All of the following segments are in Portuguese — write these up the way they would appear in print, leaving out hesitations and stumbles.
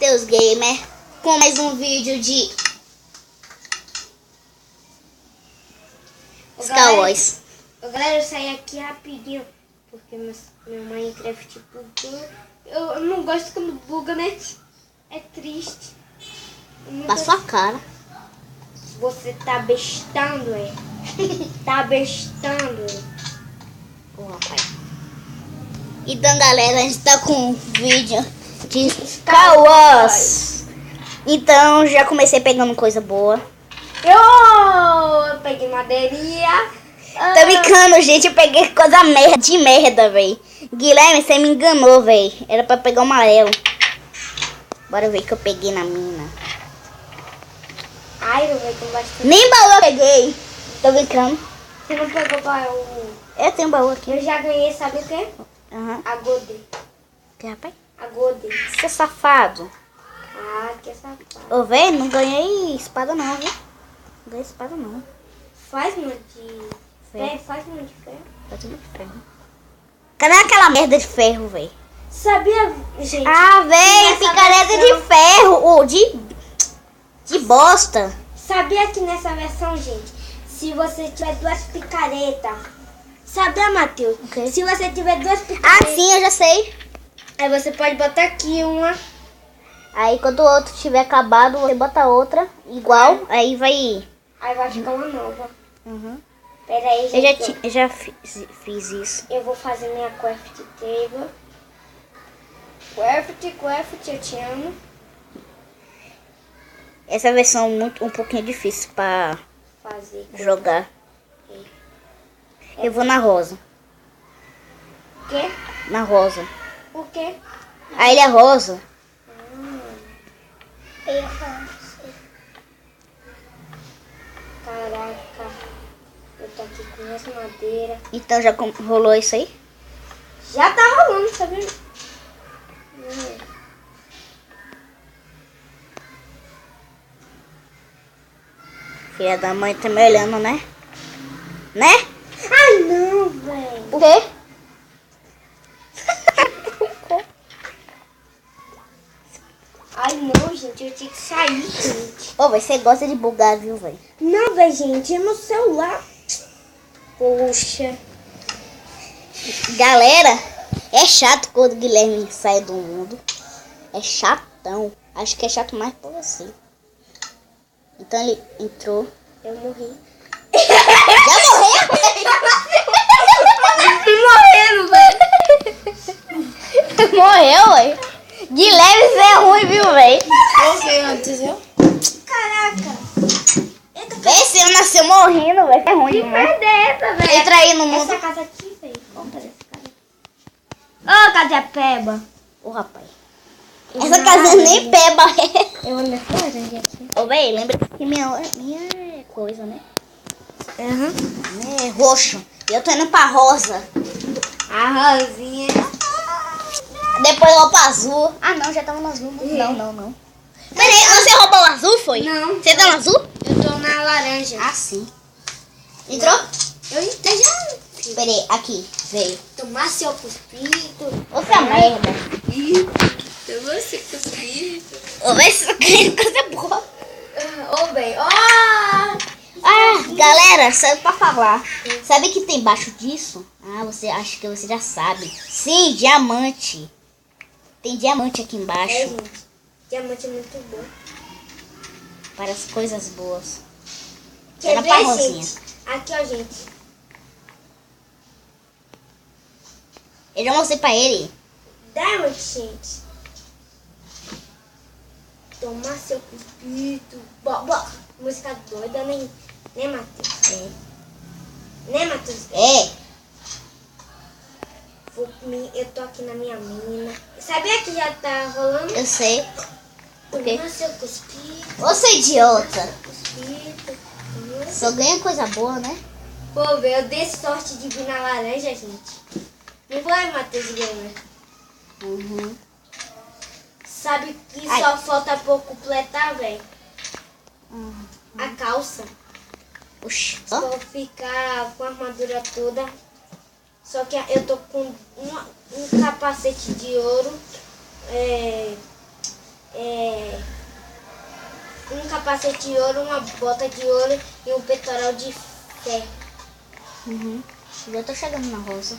Matheus Gamer com mais um vídeo de Star Wars. Galera, eu saí aqui rapidinho porque meu Minecraft bugou. Eu não gosto quando buga, né? É triste. Pra sua cara. Você tá bestando, é? Tá bestando. Ô, rapaz. Então, galera, a gente tá com um vídeo de Star Wars. Então, já comecei pegando coisa boa. Eu peguei madeirinha. Tô brincando, gente. Eu peguei coisa de merda, véi. Guilherme, você me enganou, véi. Era pra pegar o amarelo. Bora ver o que eu peguei na mina. Ai, eu vejo com bastante. Nem baú eu peguei. Tô brincando. Você não pegou baú? Eu tenho baú aqui. Eu já ganhei, sabe o quê? Aham. A Gode. Que rapaz? A Gode. Você é safado. Ah, que safado. Ô, véi, não ganhei espada não, viu? Não ganhei espada não. Faz uma de ferro, faz uma de ferro. Tá tudo de ferro. Cadê aquela merda de ferro, véi? Sabia, gente? Ah, véi, nessa picareta versão- de ferro. Ou de bosta. Sabia que nessa versão, gente, se você tiver duas picaretas... Sabia, Matheus? O quê? Se você tiver duas Ah, picaretas... sim, eu já sei. Aí você pode botar aqui uma... Aí quando o outro tiver acabado, você bota outra igual, aí vai... Aí vai ficar uma nova. Uhum. Pera aí, Eu gente. já fiz isso. Eu vou fazer minha craft table. Craft, eu te amo. Essa versão é um pouquinho difícil pra Fazer. jogar. Eu vou na rosa. O quê? Na rosa. O quê? A ilha rosa. Eu ia falar Caraca. Eu tô aqui com minhas madeiras. Então já rolou isso aí? Já tá rolando, sabe? Filha da mãe tá me olhando, né? Né? Ai, não, velho. O quê? Ai, não, gente. Eu tinha que sair, gente. Ô, você gosta de bugar, viu, velho? Não, velho, gente. É no celular. Poxa. Galera, é chato quando o Guilherme sai do mundo. É chatão. Acho que é chato mais pra você. Então ele entrou. Eu morri. Já morreu? Morrendo, velho. Morreu, ué. Guilherme, você é ruim, viu, velho? Caraca. Vê se eu nasceu morrendo, velho. É ruim demais. Cadê essa, velho? Entra aí no mundo. Essa casa aqui, velho. Vamos fazer essa casa. Ô, cadê a peba? Ô, rapaz. Essa casa nem peba é. Eu vou nessa laranja aqui. Ô, velho, lembra que minha é coisa, né? Aham. É roxo. E eu tô indo pra rosa. A rosinha. Depois eu vou pra azul. Ah, não, já tava no azul. Não. Peraí, você roubou o azul, foi? Não. Você tá no azul? Eu tô na laranja. Ah, sim. Entrou? Eu entrei já. Peraí, aqui, veio. Tomar seu cuspido. Outra merda. Tomar seu cuspido. Ô, velho, isso aqui é coisa boa. Ô, bem. Ó. Ah, galera, sabe pra falar. Sabe que tem embaixo disso? Ah, você acha que você já sabe. Sim, diamante. Tem diamante aqui É, embaixo. gente. Diamante é muito bom. Para as coisas boas. Quer Era ver, pra rosinha. gente? Aqui, ó, gente. Eu já mostrei pra ele. Diamond, gente. Tomar seu cuspido. Música doida, né, Matheus? É. Né, Matheus? É. Eu tô aqui na minha mina. Sabia que já tá rolando? Eu sei. O quê? Tomar seu cuspido. Você é idiota. Cuspido. Só ganha coisa boa, né? Pô, velho, eu dei sorte de vir na laranja, gente. Não vai, Matheus Gamer. Uhum. Sabe que Ai. só falta pouco completar, velho? A calça. Oxi. Vou ficar com a armadura toda. Só que eu tô com um capacete de ouro. um capacete de ouro, uma bota de ouro e um peitoral de ferro. Uhum. Já tô chegando na rosa.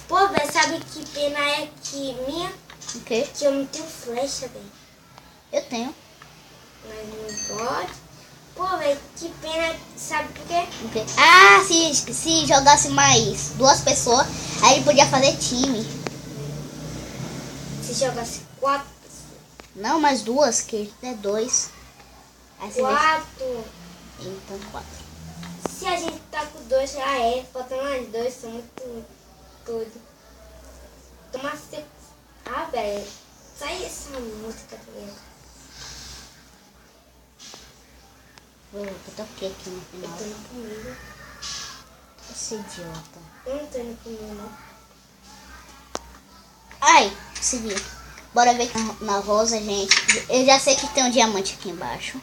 Pô, velho, sabe que pena é que minha? O quê? Que eu não tenho flecha, velho. Eu tenho. Mas não pode. Pô, velho, que pena, sabe por quê? O quê? Ah, se jogasse mais 2 pessoas, aí ele podia fazer time. Se jogasse 4 Não, mais 2, que é 2. Aí você 4. Então 4. Se a gente tá com 2, já é. Falta mais 2, são muito doidos. Toma se... Ah, velho. Sai essa música, tá ligado? Eu toquei aqui no Eu final. tô indo comigo. Esse idiota. Eu não tô indo comigo, não. Ai, consegui. Bora ver na rosa, gente. Eu já sei que tem um diamante aqui embaixo.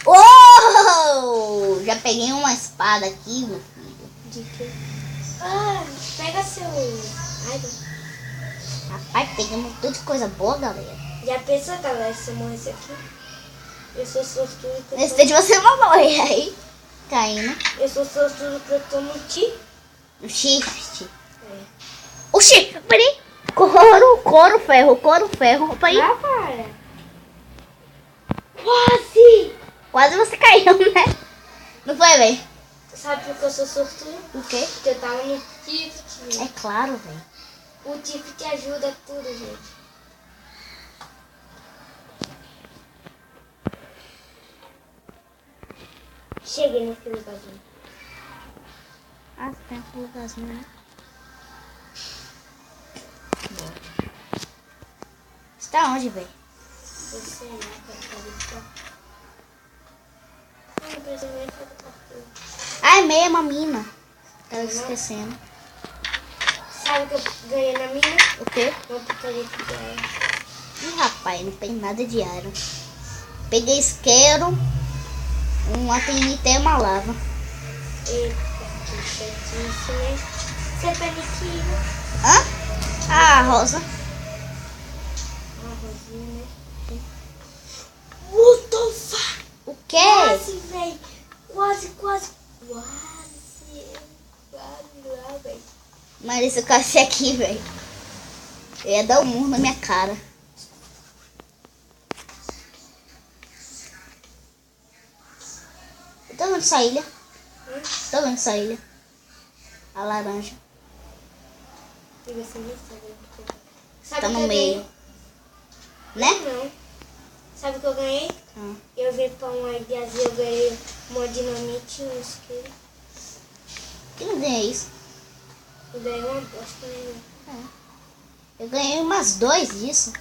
Oh! Já peguei uma espada aqui, meu filho. De quê? Ah, pega seu... Ai, Rapaz, pegamos tudo de coisa boa, galera. já pensou, galera, se eu morresse aqui? Eu sou sortudo que eu Nesse tô... vídeo você não morre aí. Caindo. Eu sou sortudo que eu tô no ti. No shift. É. Oxi, peraí. Couro, ferro. Opa aí. Ah, para. Quase! Quase você caiu, né? Não foi, velho? Sabe por que eu sou sortudo? O quê? Porque eu tava no Tift. É claro, velho. O Tift ajuda tudo, gente. Cheguei nesse lugarzinho. Ah, tem um lugarzinho, né? Você tá onde, velho? Eu sei lá, quero fazer isso. Não precisa nem fazer tudo. Ah, é mesmo a mina. Tava esquecendo. Sabe o que eu ganhei na minha? O quê? Uma picareta de air. Ih, rapaz, não peguei nada de iron. Peguei isqueiro, uma TNT e uma lava. Eita, que chatice, né? Você tá liquida. Hã? Ah, rosa. Ah, rosinha, né? What the fuck? O quê? Quase, velho. Quase lá, velho. Mas esse café aqui, velho. Eu ia dar um murro na minha cara. Eu tô vendo essa ilha. Tô vendo essa ilha. A laranja. E você nem sabe porque... Sabe Tá o que no eu meio. ganhei? Né? Não. Sabe o que eu ganhei? Ah. Eu vim pra uma ilhazinha, eu ganhei uma dinamite e um isqueiro. Que não ganhei isso. Eu ganhei uma bosta, né? Eu ganhei umas 2 disso.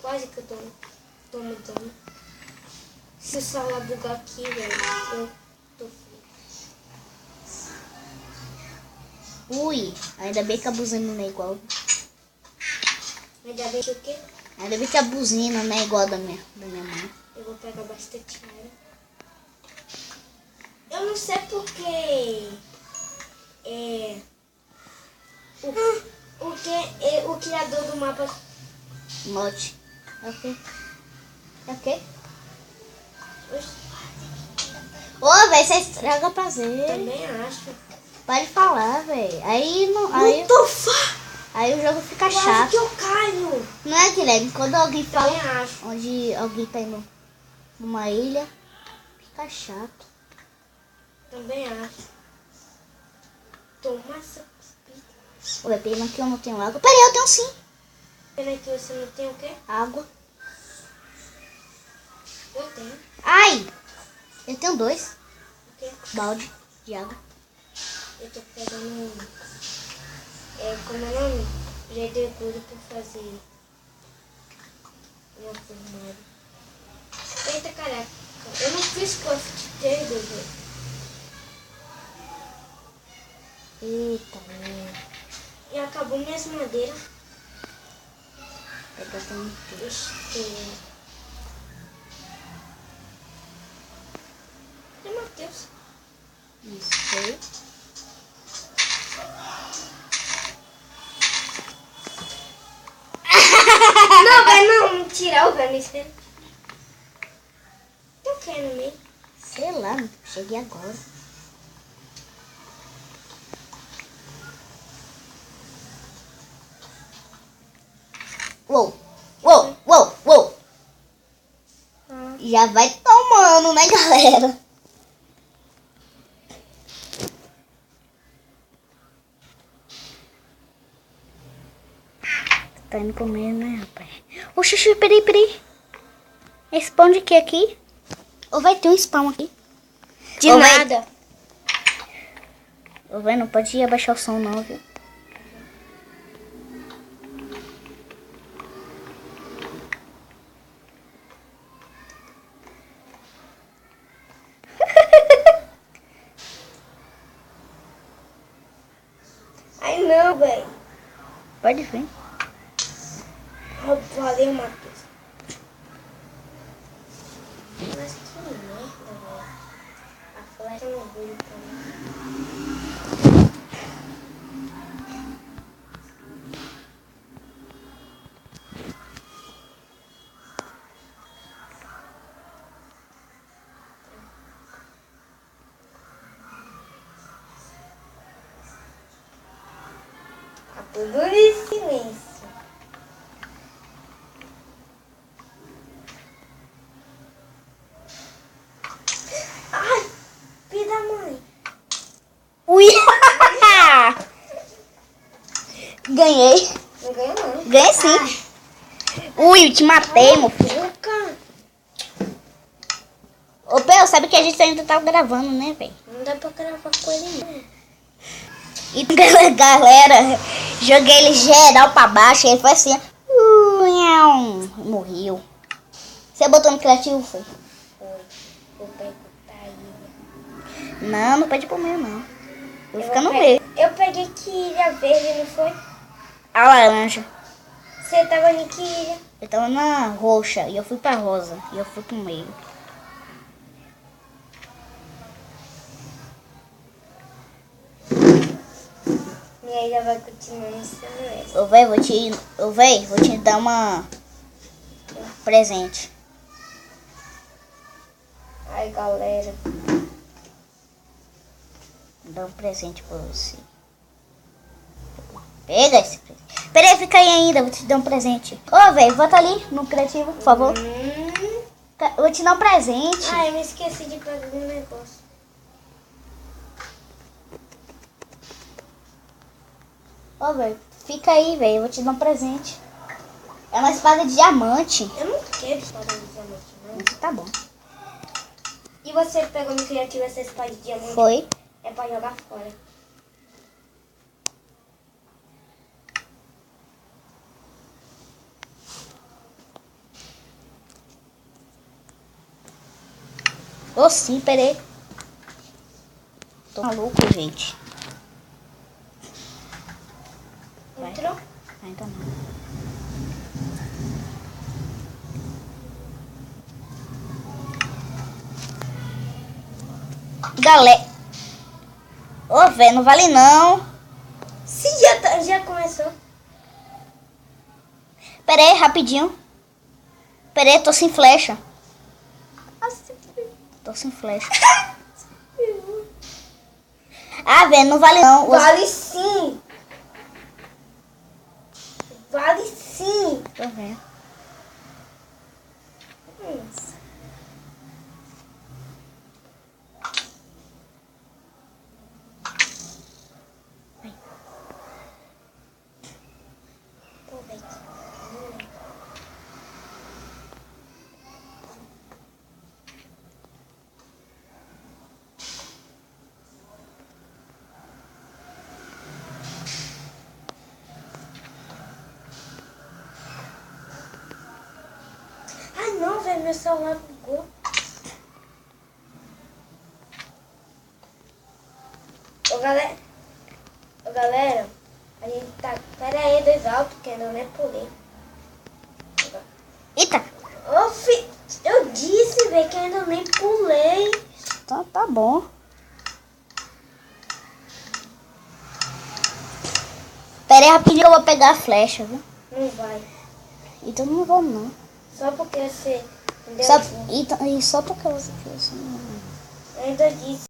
Quase que eu tô mudando. Se o celular bugar aqui, velho, eu tô feliz. Ui, ainda bem que a buzina não é igual. Ainda bem que o quê? Ainda bem que a buzina não é igual da minha mãe. Eu vou pegar bastante área. Eu não sei porque... O criador do mapa... Mote. É o quê? É o quê? Ô, velho, você estraga prazer. Também acho. Pode falar, velho. Aí não. Aí o jogo fica Quase chato. que eu caio. Não é, Guilherme? Quando alguém fala Também acho. onde alguém tá indo numa ilha, fica chato. Também acho. Toma essa cuspida. Ô, é pena que eu não tenho água. Peraí, eu tenho sim. Pena que você não tem o quê? Água. Eu tenho. Ai! Eu tenho 2 O quê? balde de água. Eu tô pegando... como é o nome? Redeguro pra fazer uma fornalha. Eita, caraca. Eu não fiz craft table, velho. Eita, meu. E acabou minhas madeiras. Pega TNT. Esteira. Cadê o Matheus? Não sei. tirar o verniz. Tu quer no meio? Sei lá, cheguei agora. Uou, uou, uou, uou. Já vai tomando, né, galera? Tá indo comer, né, rapaz? Oxi, peraí. É spawn de que aqui? Ou vai ter um spawn aqui? De Ou nada. Ô, velho, não pode abaixar o som não, viu? Ai não, velho. Pode vir. Valeu, Matheus. Mas que merda, velho. A flecha não veio pra mim. Tá tudo em silêncio. Ai, filho da mãe. Ui! Ganhei. Não ganhou não. Ganhei sim. Ui, eu te matei, meu filho. Boca. Ô, Pel, sabe que a gente ainda tá gravando, né, velho? Não dá pra gravar com ele não. E galera, joguei ele geral pra baixo, ele foi assim, morreu. Você botou no criativo, foi? Foi. Vou perguntar ele. Não pede pro meu, não. Vou ficar no meio. Eu peguei que ilha verde, não foi? A laranja. Você tava em que ilha? Eu tava na roxa e eu fui pra rosa. E eu fui pro meio. Minha ilha vai continuar sendo essa. Ô, véi, vou te dar presente. Ai, galera. Vou dar um presente pra você. Pega esse presente. Peraí, fica aí ainda, vou te dar um presente. Ô, velho, volta ali no criativo, por favor. Vou te dar um presente. Ai, eu me esqueci de pegar um negócio. Ô, velho, fica aí, velho, eu vou te dar um presente. É uma espada de diamante. Eu não quero espada de diamante, não. Tá bom. E você pegou no criativo essa espada de diamante? Foi. É pra jogar fora. Ô, sim, peraí. Tô maluco, gente. Vai. Entrou? Ainda não. Galera. Ô, velho, não vale não. Sim, já começou. Pera aí, rapidinho. Pera aí, tô sem flecha. Tô sem flecha. Ah, velho, não vale não. Vale sim. Vale sim. Tô vendo. Pô, velho. Ai, não, velho, meu celular bugou. Ô, galera, a gente tá... Pera aí, dois altos, que ainda não é pulei. Eita. Ô, eu disse, velho, que ainda nem pulei. Então tá bom. Pera aí, rapidinho, eu vou pegar a flecha, viu? Não vai. Então não vou não. Só porque você... Entendeu? Só, e só porque você não... Eu ainda disse